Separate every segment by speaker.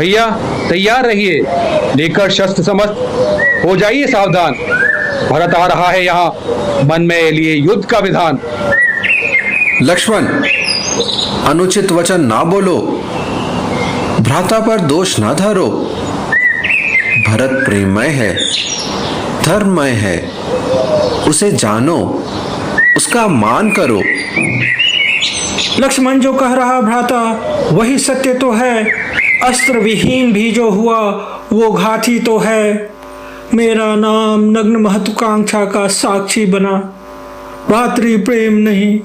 Speaker 1: भैया तैयार रहिए, लेकर शस्त्र समस्त हो जाइए सावधान। भरत आ रहा है यहाँ, मन में लिए युद्ध का विधान।
Speaker 2: लक्ष्मण, अनुचित वचन ना बोलो, भ्राता पर दोष ना धरो। भरत प्रेममय है, धर्ममय है, उसे जानो, उसका मान करो।
Speaker 3: लक्ष्मण जो कह रहा भ्राता वही सत्य तो है। अस्त्र विहीन भी जो हुआ वो घाती तो है। मेरा नाम नग्न महत्वाकांक्षा का साक्षी बना। भातृ प्रेम नहीं,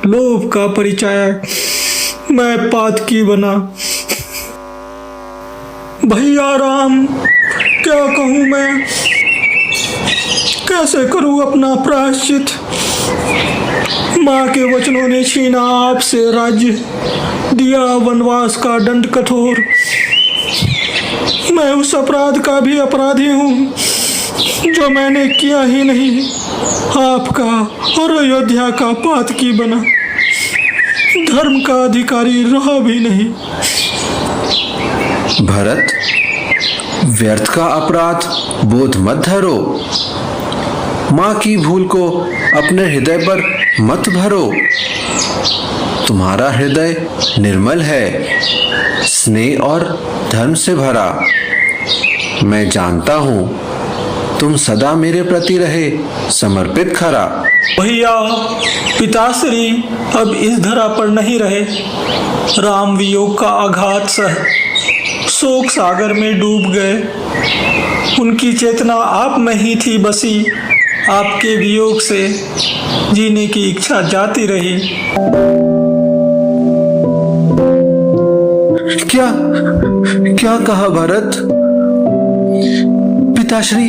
Speaker 3: लोभ का परिचय, मैं पातकी बना। भैया राम, क्या कहूँ मैं, कैसे करूँ अपना प्रायश्चित। माँ के वचनों ने छीना आपसे राज्य, दिया वनवास का दंड कठोर। मैं उस अपराध का भी अपराधी हूँ जो मैंने किया ही नहीं। आपका और अयोध्या का पातकी बना, धर्म का अधिकारी रहा भी नहीं।
Speaker 2: भरत, व्यर्थ का अपराध बोध मत धरो। माँ की भूल को अपने हृदय पर मत भरो। तुम्हारा हृदय निर्मल है, स्नेह और धर्म से भरा। मैं जानता हूँ तुम सदा मेरे प्रति रहे समर्पित खरा।
Speaker 3: भैया पिताश्री अब इस धरा पर नहीं रहे। राम वियोग का आघात सह शोक सागर में डूब गए। उनकी चेतना आप में ही थी बसी। आपके वियोग से जीने की इच्छा जाती रही।
Speaker 2: क्या क्या कहा भरत? पिताश्री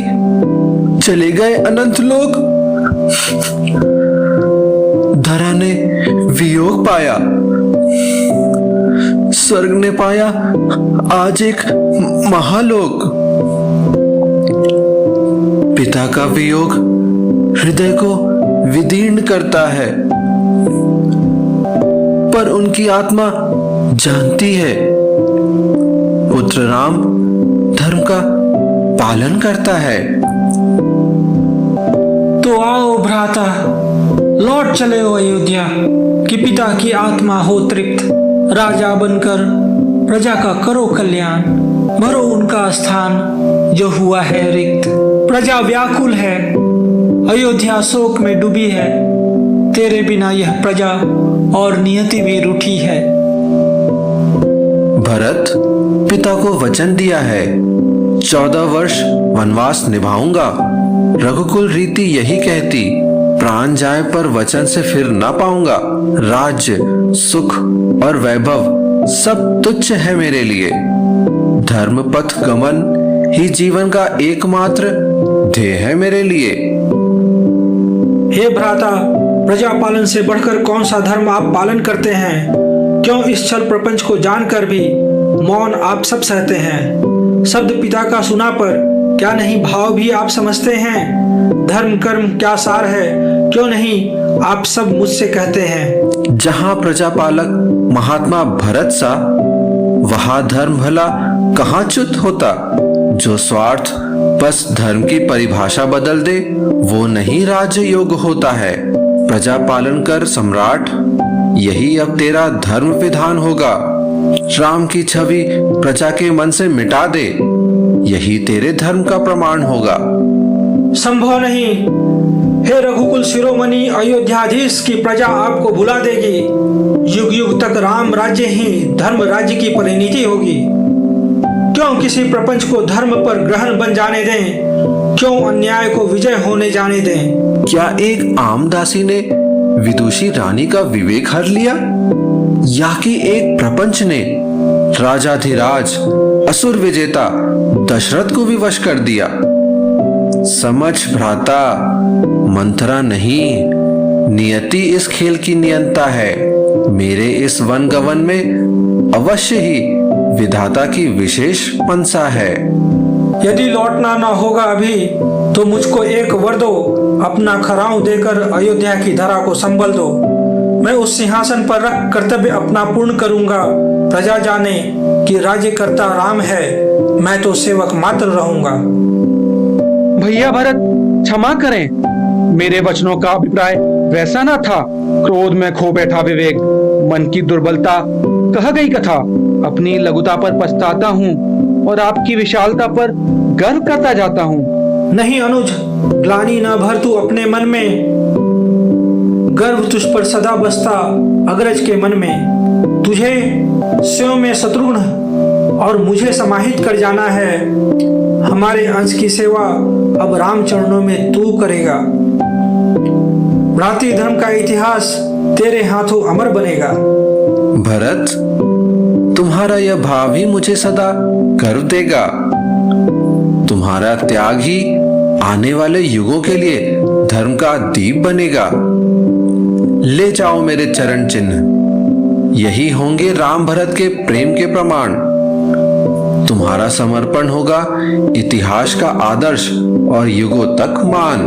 Speaker 2: चले गए अनंत लोक। धरा ने वियोग पाया, स्वर्ग ने पाया आज एक महालोक। पिता का वियोग हृदय को विदीर्ण करता है, पर उनकी आत्मा जानती है पुत्र राम धर्म का पालन करता है।
Speaker 3: तो आओ भ्राता, लौट चले हो अयोध्या कि पिता की आत्मा हो तृप्त। राजा बनकर प्रजा का करो कल्याण, भरो उनका स्थान जो हुआ है रिक्त। प्रजा व्याकुल है, अयोध्या शोक में डूबी है। तेरे बिना यह प्रजा और नियति भी रूठी है।
Speaker 2: भरत, पिता को वचन दिया है, 14 वर्ष वनवास निभाऊंगा। रघुकुल रीति यही कहती, प्राण जाए पर वचन से फिर ना पाऊंगा। राज्य, सुख और वैभव सब तुच्छ है मेरे लिए। धर्म पथ गमन ही जीवन का एकमात्र ध्येय है मेरे लिए।
Speaker 3: हे भ्राता, प्रजा पालन से बढ़कर कौन सा धर्म आप पालन करते हैं? क्यों इस छल प्रपंच को जानकर भी मौन आप सब सहते हैं? शब्द पिता का सुना पर क्या नहीं भाव भी आप समझते हैं? धर्म कर्म क्या सार है, क्यों नहीं आप सब मुझसे कहते हैं?
Speaker 2: जहाँ प्रजापालक महात्मा भरत सा, वहाँ धर्म भला कहाँ च्युत होता। जो स्वार्थ बस धर्म की परिभाषा बदल दे, वो नहीं राज्य योग होता है। प्रजा पालन कर सम्राट, यही अब तेरा धर्म विधान होगा। राम की छवि प्रजा के मन से मिटा दे, यही तेरे धर्म का प्रमाण होगा।
Speaker 3: संभव नहीं। हे रघुकुल शिरोमणि, अयोध्याधीश की प्रजा आपको भुला देगी। युग युग तक राम राज्य ही धर्म राज्य की परिणति होगी। क्यों किसी प्रपंच को धर्म पर ग्रहण बन जाने दें? क्यों अन्याय को विजय होने जाने दें?
Speaker 2: क्या एक आम दासी ने विदुषी रानी का विवेक हर लिया, या कि एक प्रपंच ने राजाधिराज असुर विजेता दशरथ को विवश कर दिया? समझ भ्राता, मंथरा नहीं, नियति इस खेल की नियंता है। मेरे इस वन गवन में अवश्य ही विधाता की विशेष मनसा है।
Speaker 3: यदि लौटना न होगा अभी, तो मुझको एक वर दो। अपना खराऊ देकर अयोध्या की धरा को संभल दो। मैं उस सिंहासन पर रख कर्तव्य अपना पूर्ण करूंगा। प्रजा जाने कि राज्यकर्ता राम है, मैं तो सेवक मात्र रहूंगा।
Speaker 1: भैया भरत, क्षमा करें, मेरे वचनों का अभिप्राय वैसा ना था। क्रोध में खो बैठा विवेक, मन की दुर्बलता, कह गई कथा। अपनी लघुता पर पछताता हूँ और आपकी विशालता पर गर्व करता जाता हूँ।
Speaker 3: नहीं अनुज, ग्लानि न भर तू अपने मन में, गर्व तुझ पर सदा बसता अग्रज के मन में। तुझे स्यों में शत्रुघ्न और मुझे समाहित कर जाना है। हमारे अंश की सेवा अब राम चरणों में तू करेगा। भ्रातृ धर्म का इतिहास तेरे हाथों अमर बनेगा।
Speaker 2: भरत, तुम्हारा यह भाव ही मुझे सदा गर्व देगा। तुम्हारा त्याग ही आने वाले युगों के लिए धर्म का दीप बनेगा। ले जाओ मेरे चरण चिन्ह, यही होंगे राम भरत के प्रेम के प्रमाण। तुम्हारा समर्पण होगा इतिहास का आदर्श और युगों तक मान।